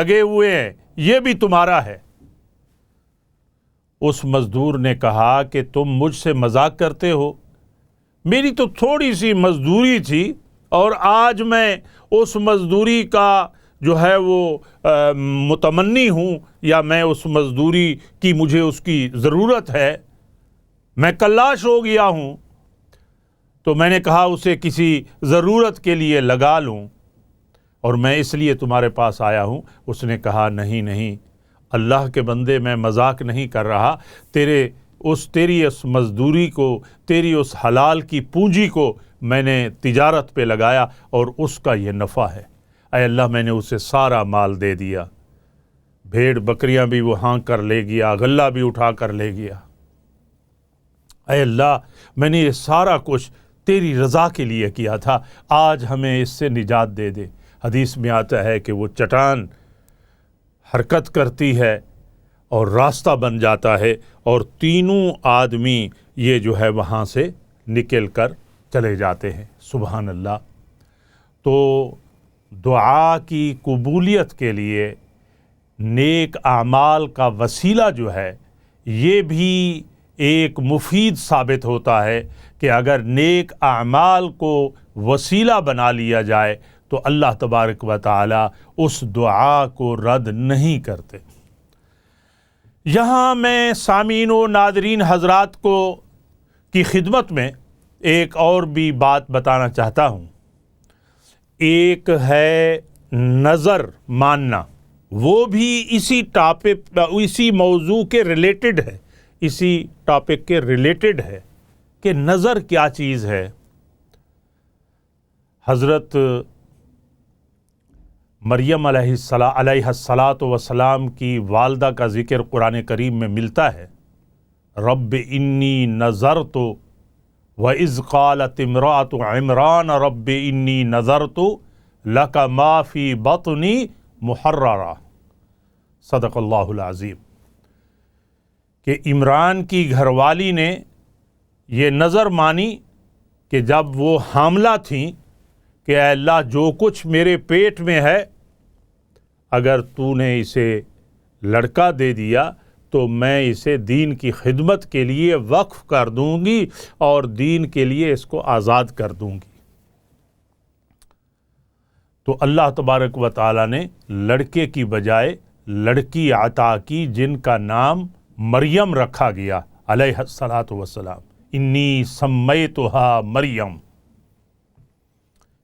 لگے ہوئے ہیں یہ بھی تمہارا ہے۔ اس مزدور نے کہا کہ تم مجھ سے مذاق کرتے ہو، میری تو تھوڑی سی مزدوری تھی اور آج میں اس مزدوری کا جو ہے وہ متمنی ہوں، یا میں اس مزدوری کی مجھے اس کی ضرورت ہے، میں کلاش ہو گیا ہوں، تو میں نے کہا اسے کسی ضرورت کے لیے لگا لوں اور میں اس لیے تمہارے پاس آیا ہوں۔ اس نے کہا نہیں اللہ کے بندے، میں مذاق نہیں کر رہا، تیری اس مزدوری کو، تیری اس حلال کی پونجی کو میں نے تجارت پہ لگایا اور اس کا یہ نفع ہے۔ اے اللہ میں نے اسے سارا مال دے دیا، بھیڑ بکریاں بھی وہ ہانک کر لے گیا، غلہ بھی اٹھا کر لے گیا۔ اے اللہ میں نے یہ سارا کچھ تیری رضا کے لیے کیا تھا، آج ہمیں اس سے نجات دے دے۔ حدیث میں آتا ہے کہ وہ چٹان حرکت کرتی ہے اور راستہ بن جاتا ہے اور تینوں آدمی یہ جو ہے وہاں سے نکل کر چلے جاتے ہیں۔ سبحان اللہ۔ تو دعا کی قبولیت کے لیے نیک اعمال کا وسیلہ جو ہے یہ بھی ایک مفید ثابت ہوتا ہے کہ اگر نیک اعمال کو وسیلہ بنا لیا جائے تو اللہ تبارک و تعالی اس دعا کو رد نہیں کرتے۔ یہاں میں سامعین و ناظرین حضرات کو کی خدمت میں ایک اور بھی بات بتانا چاہتا ہوں۔ ایک ہے نظر ماننا، وہ بھی اسی موضوع کے ریلیٹڈ ہے، اسی ٹاپک کے ریلیٹڈ ہے کہ نظر کیا چیز ہے۔ حضرت مریم علیہ السلام کی والدہ کا ذکر قرآن کریم میں ملتا ہے۔ رب انی نذرت وَإِذْ قَالَتِ امْرَأَتُ عِمْرَانَ رَبِّ إِنِّي نَذَرْتُ لَكَ مَا فِي بَطْنِي مُحَرَّرًا۔ صدق اللہ العظیم۔ کہ عمران کی گھر والی نے یہ نظر مانی کہ جب وہ حاملہ تھیں کہ اے اللہ جو کچھ میرے پیٹ میں ہے اگر تو نے اسے لڑکا دے دیا تو میں اسے دین کی خدمت کے لیے وقف کر دوں گی اور دین کے لیے اس کو آزاد کر دوں گی۔ تو اللہ تبارک و تعالی نے لڑکے کی بجائے لڑکی عطا کی جن کا نام مریم رکھا گیا علیہ السلام۔ انی سمیتها مریم۔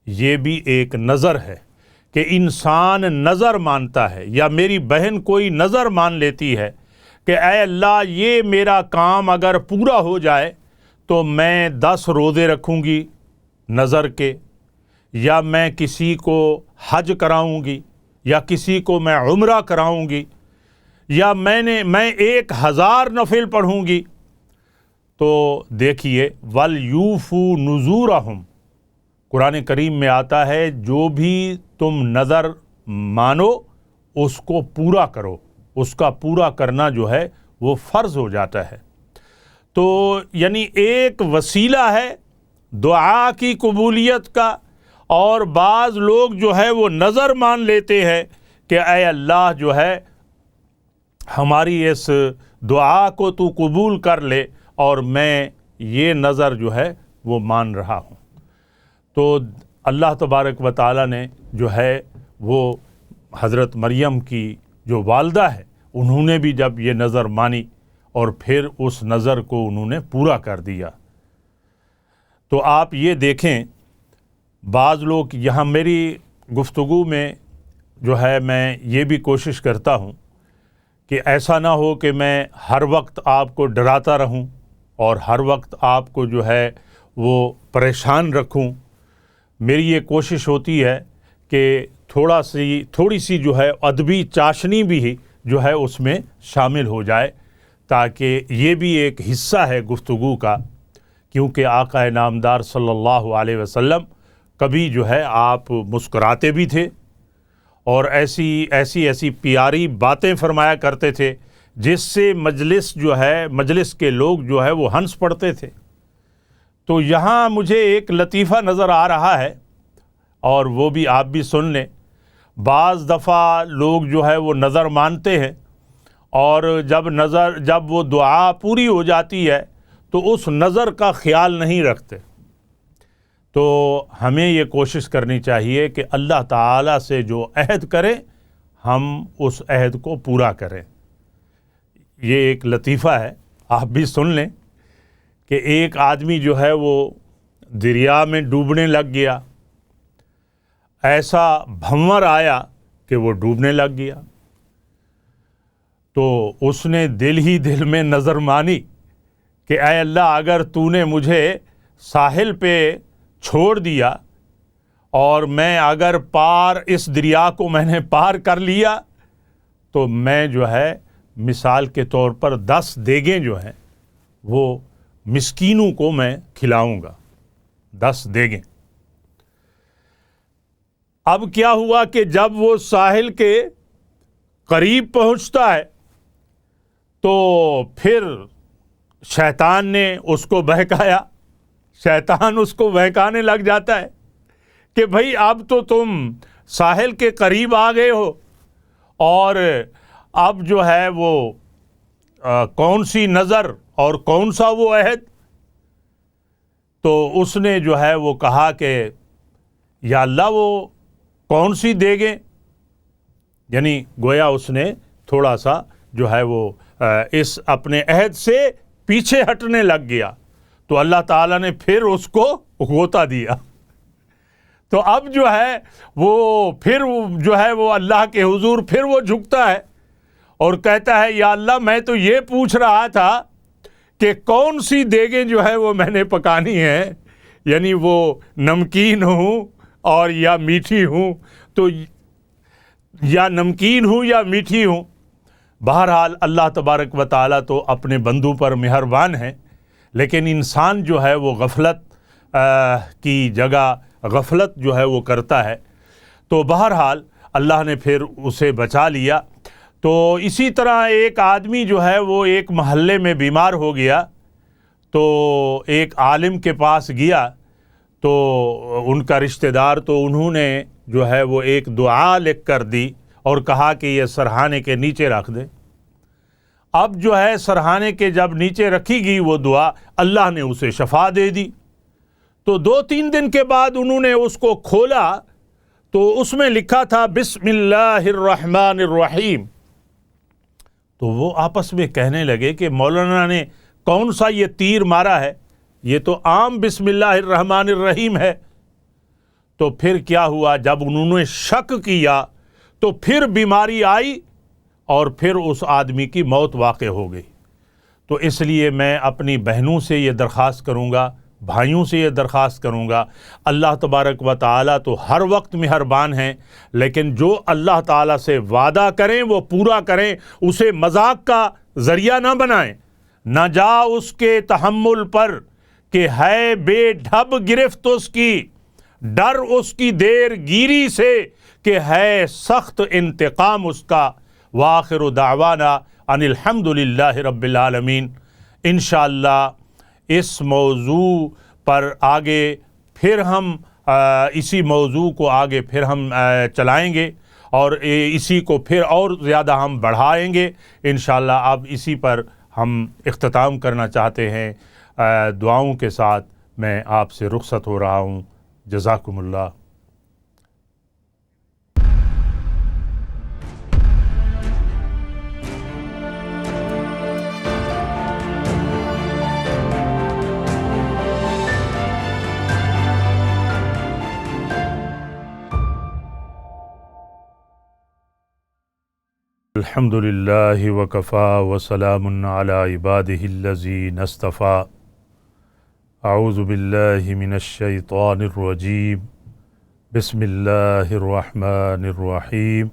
یہ بھی ایک نظر ہے کہ انسان نظر مانتا ہے، یا میری بہن کوئی نظر مان لیتی ہے کہ اے اللہ یہ میرا کام اگر پورا ہو جائے تو میں 10 روزے رکھوں گی نظر کے، یا میں کسی کو حج کراؤں گی، یا کسی کو میں عمرہ کراؤں گی، یا میں 1000 نفل پڑھوں گی۔ تو دیکھیے وَلْيُوفُوا نُذُورَهُمْ، قرآن کریم میں آتا ہے جو بھی تم نظر مانو اس کو پورا کرو، اس کا پورا کرنا جو ہے وہ فرض ہو جاتا ہے۔ تو یعنی ایک وسیلہ ہے دعا کی قبولیت کا، اور بعض لوگ جو ہے وہ نظر مان لیتے ہیں کہ اے اللہ جو ہے ہماری اس دعا کو تو قبول کر لے اور میں یہ نظر جو ہے وہ مان رہا ہوں۔ تو اللہ تبارک و تعالی نے جو ہے وہ حضرت مریم کی جو والدہ ہے انہوں نے بھی جب یہ نظر مانی اور پھر اس نظر کو انہوں نے پورا کر دیا۔ تو آپ یہ دیکھیں بعض لوگ یہاں میری گفتگو میں جو ہے میں یہ بھی کوشش کرتا ہوں کہ ایسا نہ ہو کہ میں ہر وقت آپ کو ڈراتا رہوں اور ہر وقت آپ کو جو ہے وہ پریشان رکھوں۔ میری یہ کوشش ہوتی ہے کہ تھوڑی سی جو ہے ادبی چاشنی بھی جو ہے اس میں شامل ہو جائے، تاکہ یہ بھی ایک حصہ ہے گفتگو کا، کیونکہ آقا نامدار صلی اللہ علیہ وسلم کبھی جو ہے آپ مسکراتے بھی تھے اور ایسی پیاری باتیں فرمایا کرتے تھے جس سے مجلس کے لوگ جو ہے وہ ہنس پڑتے تھے۔ تو یہاں مجھے ایک لطیفہ نظر آ رہا ہے اور وہ بھی آپ بھی سن لیں۔ بعض دفعہ لوگ جو ہے وہ نظر مانتے ہیں، اور جب وہ دعا پوری ہو جاتی ہے تو اس نظر کا خیال نہیں رکھتے۔ تو ہمیں یہ کوشش کرنی چاہیے کہ اللہ تعالیٰ سے جو عہد کریں ہم اس عہد کو پورا کریں۔ یہ ایک لطیفہ ہے، آپ بھی سن لیں کہ ایک آدمی جو ہے وہ دریا میں ڈوبنے لگ گیا، ایسا بھنور آیا کہ وہ ڈوبنے لگ گیا، تو اس نے دل ہی دل میں نظر مانی کہ اے اللہ، اگر تو نے مجھے ساحل پہ چھوڑ دیا اور میں اگر اس دریا کو میں نے پار کر لیا تو میں جو ہے مثال کے طور پر 10 دیگیں جو ہیں وہ مسکینوں کو میں کھلاؤں گا، 10 دیگیں۔ اب کیا ہوا کہ جب وہ ساحل کے قریب پہنچتا ہے تو پھر شیطان نے اس کو بہکایا، شیطان اس کو بہکانے لگ جاتا ہے کہ بھئی اب تو تم ساحل کے قریب آ گئے ہو، اور اب جو ہے وہ کون سی نظر اور کون سا وہ عہد؟ تو اس نے جو ہے وہ کہا کہ یا اللہ وہ کون سی دیگیں، یعنی گویا اس نے تھوڑا سا جو ہے وہ اس اپنے عہد سے پیچھے ہٹنے لگ گیا، تو اللہ تعالیٰ نے پھر اس کو غوطہ دیا۔ تو اب جو ہے وہ پھر جو ہے وہ اللہ کے حضور پھر وہ جھکتا ہے اور کہتا ہے یا اللہ، میں تو یہ پوچھ رہا تھا کہ کون سی دیگیں جو ہے وہ میں نے پکانی ہیں، یعنی وہ نمکین ہوں اور یا میٹھی ہوں، تو یا نمکین ہوں یا میٹھی ہوں۔ بہرحال اللہ تبارک و تعالیٰ تو اپنے بندوں پر مہربان ہے، لیکن انسان جو ہے وہ غفلت کی جگہ غفلت جو ہے وہ کرتا ہے، تو بہرحال اللہ نے پھر اسے بچا لیا۔ تو اسی طرح ایک آدمی جو ہے وہ ایک محلے میں بیمار ہو گیا، تو ایک عالم کے پاس گیا، تو ان کا رشتہ دار، تو انہوں نے جو ہے وہ ایک دعا لکھ کر دی اور کہا کہ یہ سرہانے کے نیچے رکھ دے۔ اب جو ہے سرہانے کے جب نیچے رکھی گئی وہ دعا، اللہ نے اسے شفا دے دی۔ تو 2-3 دن کے بعد انہوں نے اس کو کھولا تو اس میں لکھا تھا بسم اللہ الرحمن الرحیم۔ تو وہ آپس میں کہنے لگے کہ مولانا نے کون سا یہ تیر مارا ہے، یہ تو عام بسم اللہ الرحمن الرحیم ہے۔ تو پھر کیا ہوا، جب انہوں نے شک کیا تو پھر بیماری آئی اور پھر اس آدمی کی موت واقع ہو گئی۔ تو اس لیے میں اپنی بہنوں سے یہ درخواست کروں گا، بھائیوں سے یہ درخواست کروں گا، اللہ تبارک و تعالیٰ تو ہر وقت مہربان ہیں، لیکن جو اللہ تعالیٰ سے وعدہ کریں وہ پورا کریں، اسے مذاق کا ذریعہ نہ بنائیں۔ نہ جا اس کے تحمل پر کہ ہے بے ڈھب گرفت اس کی، ڈر اس کی دیر گیری سے کہ ہے سخت انتقام اس کا۔ وآخر دعوانا ان الحمد للہ رب العالمین۔ انشاءاللہ اس موضوع پر آگے پھر ہم اسی موضوع کو آگے پھر ہم چلائیں گے اور اسی کو پھر اور زیادہ ہم بڑھائیں گے انشاءاللہ۔ اب اسی پر ہم اختتام کرنا چاہتے ہیں۔ دعاؤں کے ساتھ میں آپ سے رخصت ہو رہا ہوں۔ جزاکم اللہ۔ الحمد للہ وکفا وسلام علی عبادہ الذین اصطفیٰ۔ اعوذ باللہ من الشیطان الرجیم، بسم اللہ الرحمن الرحیم۔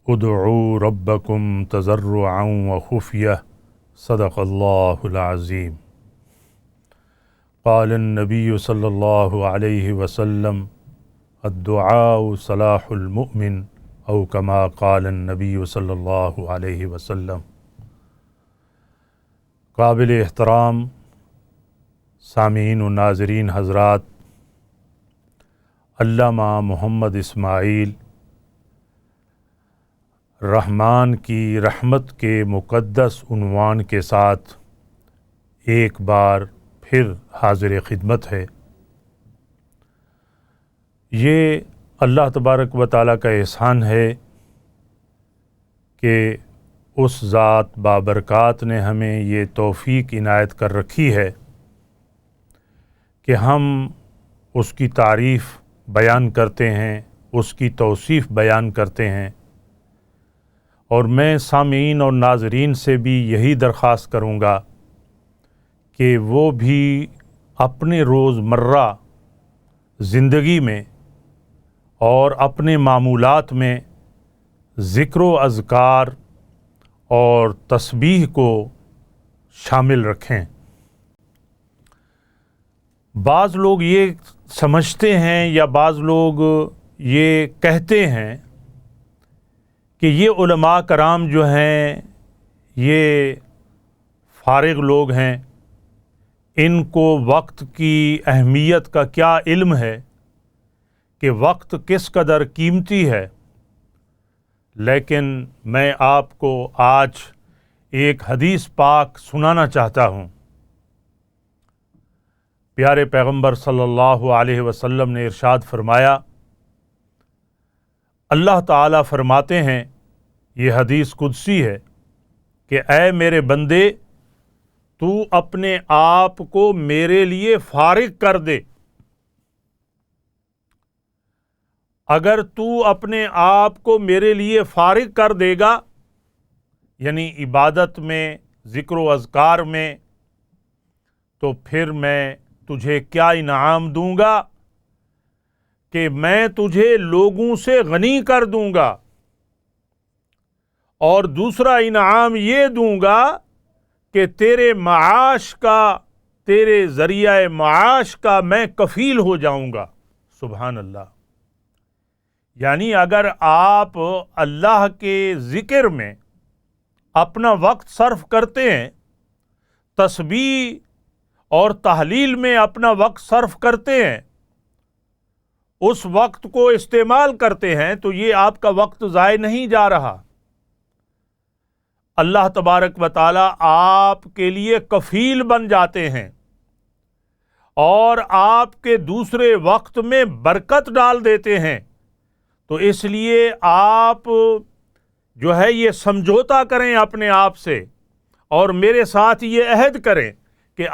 ادعوا ربکم تضرعا وخفیہ، صدق اللہ العظیم۔ قال النبی صلی اللہ علیہ وسلم الدعاء صلاح المؤمن، او کما قال النبی صلی اللہ علیہ وسلم۔ قابل احترام سامعین و ناظرین حضرات، علامہ محمد اسماعیل رحمان کی رحمت کے مقدس عنوان کے ساتھ ایک بار پھر حاضر خدمت ہے۔ یہ اللہ تبارک و تعالیٰ کا احسان ہے کہ اس ذات بابرکات نے ہمیں یہ توفیق عنایت کر رکھی ہے کہ ہم اس کی تعریف بیان کرتے ہیں، اس کی توصیف بیان کرتے ہیں، اور میں سامعین اور ناظرین سے بھی یہی درخواست کروں گا کہ وہ بھی اپنے روزمرہ زندگی میں اور اپنے معمولات میں ذکر و اذکار اور تسبیح کو شامل رکھیں۔ بعض لوگ یہ سمجھتے ہیں یا بعض لوگ یہ کہتے ہیں کہ یہ علماء کرام جو ہیں یہ فارغ لوگ ہیں، ان کو وقت کی اہمیت کا کیا علم ہے کہ وقت کس قدر قیمتی ہے۔ لیکن میں آپ کو آج ایک حدیث پاک سنانا چاہتا ہوں۔ پیارے پیغمبر صلی اللہ علیہ وسلم نے ارشاد فرمایا، اللہ تعالیٰ فرماتے ہیں، یہ حدیث قدسی ہے، کہ اے میرے بندے، تو اپنے آپ کو میرے لیے فارغ کر دے۔ اگر تو اپنے آپ کو میرے لیے فارغ کر دے گا، یعنی عبادت میں، ذکر و اذکار میں، تو پھر میں تجھے کیا انعام دوں گا کہ میں تجھے لوگوں سے غنی کر دوں گا، اور دوسرا انعام یہ دوں گا کہ تیرے معاش کا، تیرے ذریعہ معاش کا میں کفیل ہو جاؤں گا۔ سبحان اللہ۔ یعنی اگر آپ اللہ کے ذکر میں اپنا وقت صرف کرتے ہیں، تسبیح اور تحلیل میں اپنا وقت صرف کرتے ہیں، اس وقت کو استعمال کرتے ہیں، تو یہ آپ کا وقت ضائع نہیں جا رہا۔ اللہ تبارک و تعالیٰ آپ کے لیے کفیل بن جاتے ہیں اور آپ کے دوسرے وقت میں برکت ڈال دیتے ہیں۔ تو اس لیے آپ جو ہے یہ سمجھوتا کریں اپنے آپ سے، اور میرے ساتھ یہ عہد کریں کہ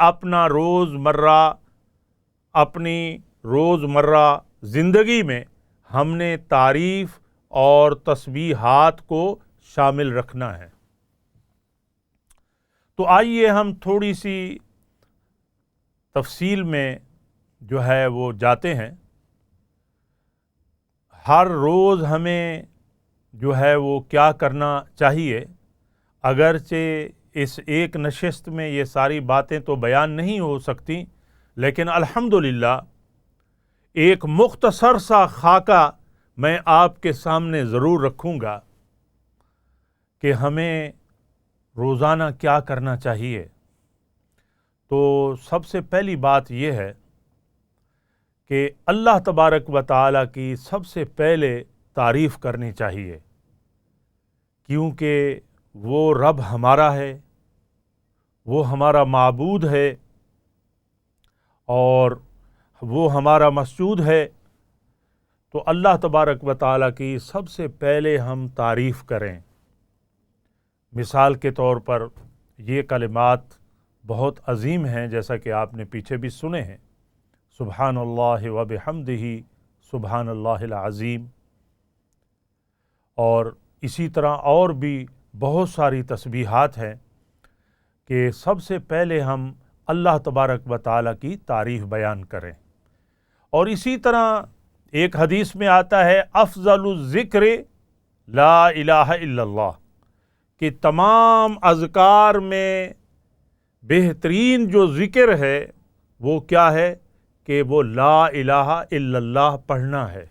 اپنی روزمرہ زندگی میں ہم نے تعریف اور تسبیحات کو شامل رکھنا ہے۔ تو آئیے ہم تھوڑی سی تفصیل میں جو ہے وہ جاتے ہیں۔ ہر روز ہمیں جو ہے وہ کیا کرنا چاہیے، اگرچہ اس ایک نشست میں یہ ساری باتیں تو بیان نہیں ہو سکتی، لیکن الحمدللہ ایک مختصر سا خاکہ میں آپ کے سامنے ضرور رکھوں گا کہ ہمیں روزانہ کیا کرنا چاہیے۔ تو سب سے پہلی بات یہ ہے کہ اللہ تبارک و تعالیٰ کی سب سے پہلے تعریف کرنی چاہیے، کیونکہ وہ رب ہمارا ہے، وہ ہمارا معبود ہے، اور وہ ہمارا مسجود ہے۔ تو اللہ تبارک و تعالیٰ کی سب سے پہلے ہم تعریف کریں۔ مثال کے طور پر یہ کلمات بہت عظیم ہیں، جیسا کہ آپ نے پیچھے بھی سنے ہیں، سبحان اللہ و بحمدہ سبحان اللہ العظیم، اور اسی طرح اور بھی بہت ساری تسبیحات ہیں کہ سب سے پہلے ہم اللہ تبارک و تعالیٰ کی تعریف بیان کریں۔ اور اسی طرح ایک حدیث میں آتا ہے، افضل الذکر لا الہ الا اللہ، کہ تمام اذکار میں بہترین جو ذکر ہے وہ کیا ہے کہ وہ لا الہ الا اللہ پڑھنا ہے۔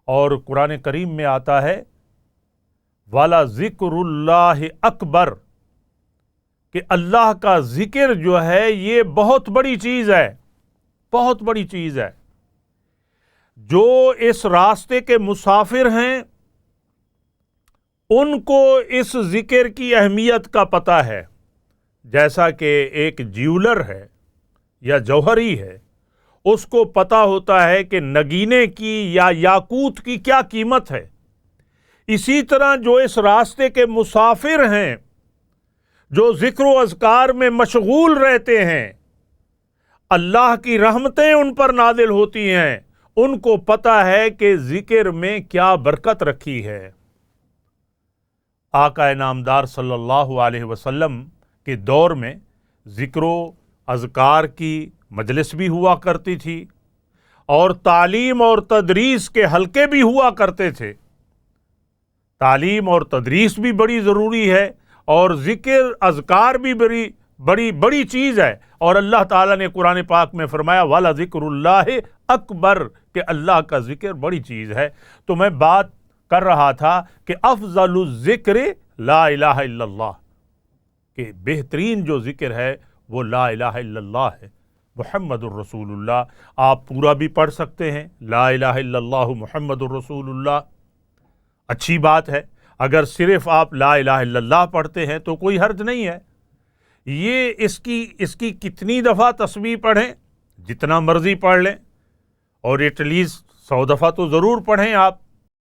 اور قرآن کریم میں آتا ہے وَلَذِكْرُ اللَّهِ اکبر، کہ اللہ کا ذکر جو ہے یہ بہت بڑی چیز ہے، بہت بڑی چیز ہے۔ جو اس راستے کے مسافر ہیں ان کو اس ذکر کی اہمیت کا پتہ ہے، جیسا کہ ایک جیولر ہے یا جوہری ہے، اس کو پتہ ہوتا ہے کہ نگینے کی یا یاقوت کی کیا قیمت ہے۔ اسی طرح جو اس راستے کے مسافر ہیں، جو ذکر و اذکار میں مشغول رہتے ہیں، اللہ کی رحمتیں ان پر نازل ہوتی ہیں، ان کو پتہ ہے کہ ذکر میں کیا برکت رکھی ہے۔ آقا نامدار صلی اللہ علیہ وسلم کے دور میں ذکر و اذکار کی مجلس بھی ہوا کرتی تھی اور تعلیم اور تدریس کے حلقے بھی ہوا کرتے تھے۔ تعلیم اور تدریس بھی بڑی ضروری ہے اور ذکر اذکار بھی بڑی چیز ہے، اور اللہ تعالیٰ نے قرآن پاک میں فرمایا وَلَذِكْرُ اللَّهِ اکبر، کہ اللہ کا ذکر بڑی چیز ہے۔ تو میں بات کر رہا تھا کہ افضل الذکر لا الہ الا اللہ، کہ بہترین جو ذکر ہے وہ لا الہ الا اللہ ہے، محمد الرسول اللہ۔ آپ پورا بھی پڑھ سکتے ہیں، لا الہ الا اللہ محمد الرسول اللہ، اچھی بات ہے۔ اگر صرف آپ لا الہ الا اللہ پڑھتے ہیں تو کوئی حرج نہیں ہے۔ یہ اس کی کتنی دفعہ تسبیح پڑھیں، جتنا مرضی پڑھ لیں، اور ایٹ لیسٹ 100 دفعہ تو ضرور پڑھیں آپ۔